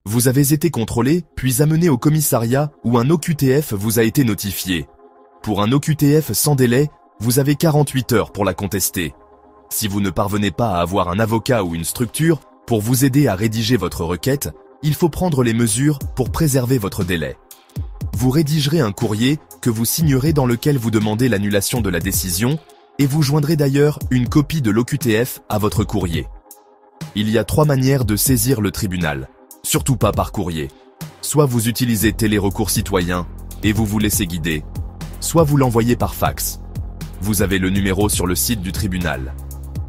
Vous avez été contrôlé, puis amené au commissariat où un OQTF vous a été notifié. Pour un OQTF sans délai, vous avez 48 heures pour la contester. Si vous ne parvenez pas à avoir un avocat ou une structure pour vous aider à rédiger votre requête, il faut prendre les mesures pour préserver votre délai. Vous rédigerez un courrier que vous signerez dans lequel vous demandez l'annulation de la décision et vous joindrez d'ailleurs une copie de l'OQTF à votre courrier. Il y a 3 manières de saisir le tribunal, surtout pas par courrier. Soit vous utilisez Télérecours citoyen et vous vous laissez guider, soit vous l'envoyez par fax. Vous avez le numéro sur le site du tribunal.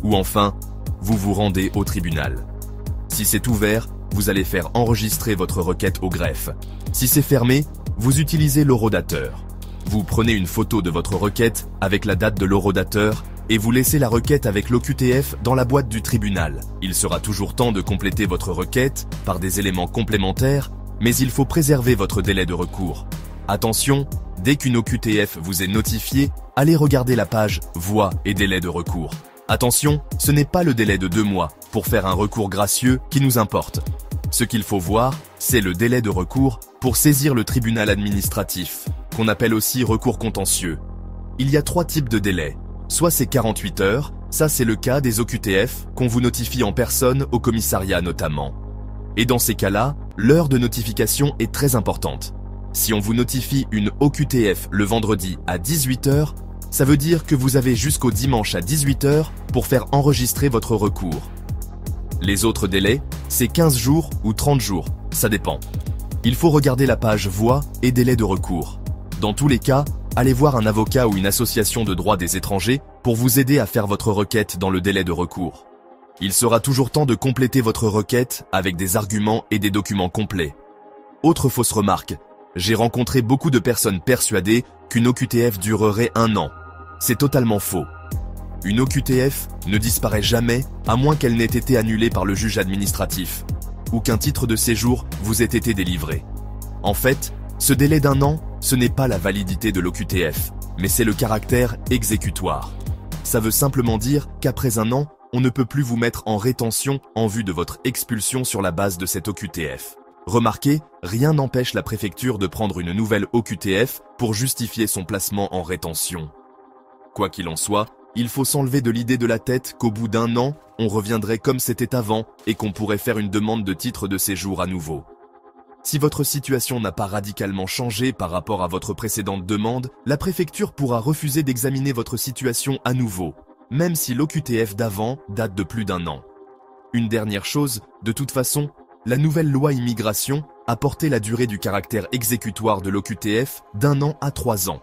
Ou enfin, vous vous rendez au tribunal. Si c'est ouvert, vous allez faire enregistrer votre requête au greffe. Si c'est fermé, vous utilisez l'horodateur. Vous prenez une photo de votre requête avec la date de l'horodateur et vous laissez la requête avec l'OQTF dans la boîte du tribunal. Il sera toujours temps de compléter votre requête par des éléments complémentaires, mais il faut préserver votre délai de recours. Attention, dès qu'une OQTF vous est notifiée, allez regarder la page « Voies et délai de recours ». Attention, ce n'est pas le délai de 2 mois pour faire un recours gracieux qui nous importe. Ce qu'il faut voir, c'est le délai de recours pour saisir le tribunal administratif, qu'on appelle aussi recours contentieux. Il y a 3 types de délais. Soit c'est 48 heures, ça c'est le cas des OQTF qu'on vous notifie en personne au commissariat notamment. Et dans ces cas-là, l'heure de notification est très importante. Si on vous notifie une OQTF le vendredi à 18 heures, ça veut dire que vous avez jusqu'au dimanche à 18 heures pour faire enregistrer votre recours. Les autres délais, c'est 15 jours ou 30 jours, ça dépend. Il faut regarder la page Voies et délais de recours. Dans tous les cas, allez voir un avocat ou une association de droit des étrangers pour vous aider à faire votre requête dans le délai de recours. Il sera toujours temps de compléter votre requête avec des arguments et des documents complets. Autre fausse remarque, j'ai rencontré beaucoup de personnes persuadées qu'une OQTF durerait 1 an. C'est totalement faux. Une OQTF ne disparaît jamais à moins qu'elle n'ait été annulée par le juge administratif ou qu'un titre de séjour vous ait été délivré. En fait, ce délai d'1 an, ce n'est pas la validité de l'OQTF, mais c'est le caractère exécutoire. Ça veut simplement dire qu'après 1 an, on ne peut plus vous mettre en rétention en vue de votre expulsion sur la base de cette OQTF. Remarquez, rien n'empêche la préfecture de prendre une nouvelle OQTF pour justifier son placement en rétention. Quoi qu'il en soit, il faut s'enlever de l'idée de la tête qu'au bout d'1 an, on reviendrait comme c'était avant et qu'on pourrait faire une demande de titre de séjour à nouveau. Si votre situation n'a pas radicalement changé par rapport à votre précédente demande, la préfecture pourra refuser d'examiner votre situation à nouveau, même si l'OQTF d'avant date de plus d'1 an. Une dernière chose, de toute façon, la nouvelle loi immigration a porté la durée du caractère exécutoire de l'OQTF d'1 an à 3 ans.